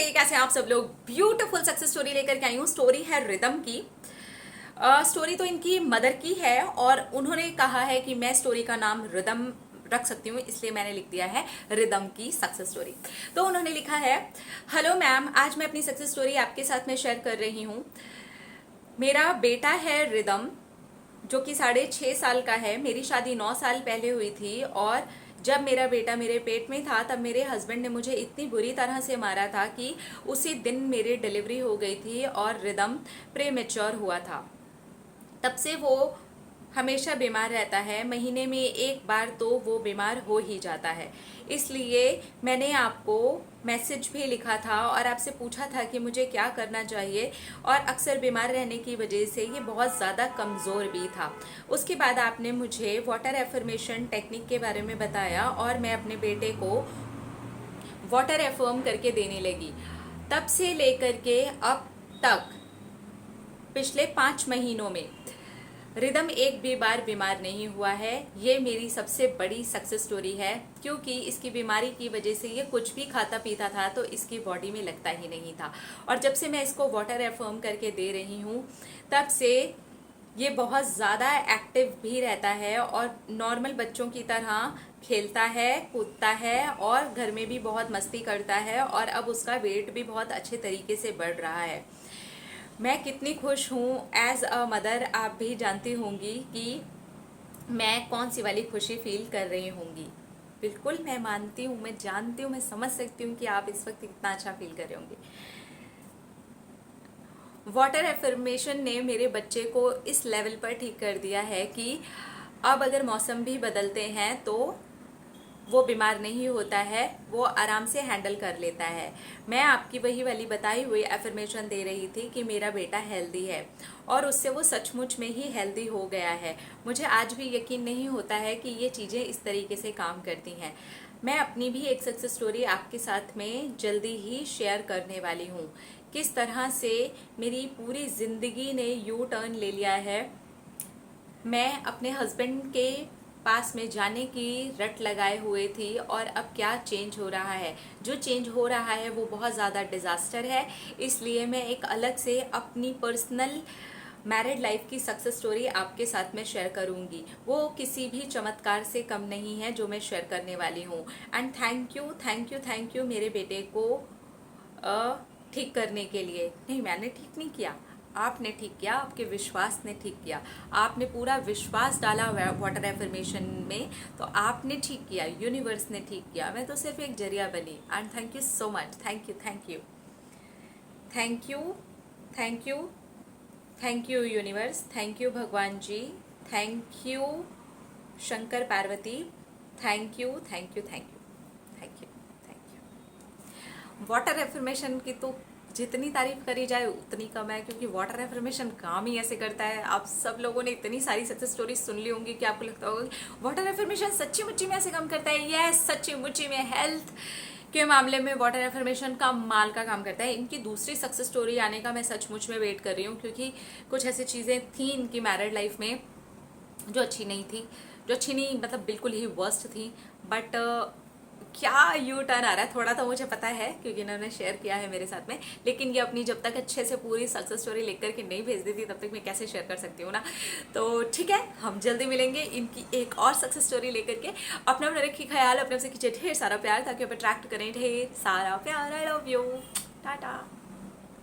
कैसे हैं आप सब लोग। ब्यूटीफुल सक्सेस स्टोरी लेकर के आई हूँ। स्टोरी है रिदम की। स्टोरी तो इनकी मदर की है और उन्होंने कहा है कि मैं स्टोरी का नाम रिदम रख सकती हूँ, इसलिए मैंने लिख दिया है रिदम की सक्सेस स्टोरी। तो उन्होंने लिखा है, हेलो मैम, आज मैं अपनी सक्सेस स्टोरी आपके साथ में शेयर कर रही हूँ। मेरा बेटा है रिदम, जो कि 6.5 साल का है। मेरी शादी 9 साल पहले हुई थी और जब मेरा बेटा मेरे पेट में था तब मेरे हस्बैंड ने मुझे इतनी बुरी तरह से मारा था कि उसी दिन मेरी डिलीवरी हो गई थी और रिदम प्रीमेच्योर हुआ था। तब से वो हमेशा बीमार रहता है, महीने में एक बार तो वो बीमार हो ही जाता है। इसलिए मैंने आपको मैसेज भी लिखा था और आपसे पूछा था कि मुझे क्या करना चाहिए, और अक्सर बीमार रहने की वजह से ये बहुत ज़्यादा कमज़ोर भी था। उसके बाद आपने मुझे वाटर एफर्मेशन टेक्निक के बारे में बताया और मैं अपने बेटे को वाटर एफर्म करके देने लगी। तब से लेकर के अब तक पिछले 5 महीनों में रिदम एक भी बार बीमार नहीं हुआ है। ये मेरी सबसे बड़ी सक्सेस स्टोरी है, क्योंकि इसकी बीमारी की वजह से ये कुछ भी खाता पीता था तो इसकी बॉडी में लगता ही नहीं था। और जब से मैं इसको वाटर एफर्म करके दे रही हूँ तब से ये बहुत ज़्यादा एक्टिव भी रहता है और नॉर्मल बच्चों की तरह खेलता है, कूदता है और घर में भी बहुत मस्ती करता है, और अब उसका वेट भी बहुत अच्छे तरीके से बढ़ रहा है। मैं कितनी खुश हूँ एज अ मदर, आप भी जानती होंगी कि मैं कौन सी वाली खुशी फील कर रही होंगी। बिल्कुल मैं मानती हूँ, मैं जानती हूँ, मैं समझ सकती हूँ कि आप इस वक्त कितना अच्छा फील कर रहे होंगे। वाटर एफर्मेशन ने मेरे बच्चे को इस लेवल पर ठीक कर दिया है कि अब अगर मौसम भी बदलते हैं तो वो बीमार नहीं होता है, वो आराम से हैंडल कर लेता है। मैं आपकी वही वाली बताई हुई एफर्मेशन दे रही थी कि मेरा बेटा हेल्दी है और उससे वो सचमुच में ही हेल्दी हो गया है। मुझे आज भी यकीन नहीं होता है कि ये चीज़ें इस तरीके से काम करती हैं। मैं अपनी भी एक सक्सेस स्टोरी आपके साथ में जल्दी ही शेयर करने वाली हूँ, किस तरह से मेरी पूरी ज़िंदगी ने यू टर्न ले लिया है। मैं अपने हस्बैंड के पास में जाने की रट लगाए हुए थी और अब क्या चेंज हो रहा है। जो चेंज हो रहा है वो बहुत ज़्यादा डिज़ास्टर है। इसलिए मैं एक अलग से अपनी पर्सनल मैरिड लाइफ की सक्सेस स्टोरी आपके साथ में शेयर करूंगी। वो किसी भी चमत्कार से कम नहीं है जो मैं शेयर करने वाली हूँ। And thank you, thank you, thank you मेरे बेटे को ठीक करने के लिए। नहीं, मैंने ठीक नहीं किया, आपने ठीक किया, आपके विश्वास ने ठीक किया। आपने पूरा विश्वास डाला वाटर एफर्मेशन में, तो आपने ठीक किया, यूनिवर्स ने ठीक किया। मैं तो सिर्फ एक जरिया बनी। And thank you so much, thank you, thank you, thank you, thank you, thank you universe, thank you भगवान जी, thank you Shankar Parvati, thank you, thank you, thank you, thank you, thank you. Water affirmation की तो जितनी तारीफ करी जाए उतनी कम है, क्योंकि वाटर एफर्मेशन काम ही ऐसे करता है। आप सब लोगों ने इतनी सारी सक्सेस स्टोरी सुन ली होंगी कि आपको लगता होगा वाटर एफर्मेशन सच्ची मुच्ची में ऐसे काम करता है। यस, सच्ची मुच्ची में हेल्थ के मामले में वाटर एफर्मेशन का माल का काम करता है। इनकी दूसरी सक्सेस स्टोरी आने का मैं सचमुच में वेट कर रही हूँ, क्योंकि कुछ ऐसी चीज़ें थी इनकी मैरिड लाइफ में जो अच्छी नहीं थी, जो अच्छी नहीं मतलब बिल्कुल ही वर्स्ट थी। बट क्या यू टर्न आ रहा है थोड़ा तो मुझे पता है, क्योंकि इन्होंने शेयर किया है मेरे साथ में। लेकिन ये अपनी जब तक अच्छे से पूरी सक्सेस स्टोरी लेकर के नहीं भेज देती तब तक मैं कैसे शेयर कर सकती हूँ ना। तो ठीक है, हम जल्दी मिलेंगे इनकी एक और सक्सेस स्टोरी लेकर के। अपना रखिए ख्याल, अपने से कीजिए ढेर सारा प्यार, ताकि आप अट्रैक्ट करें ढेर सारा प्यार। I love you, Tata.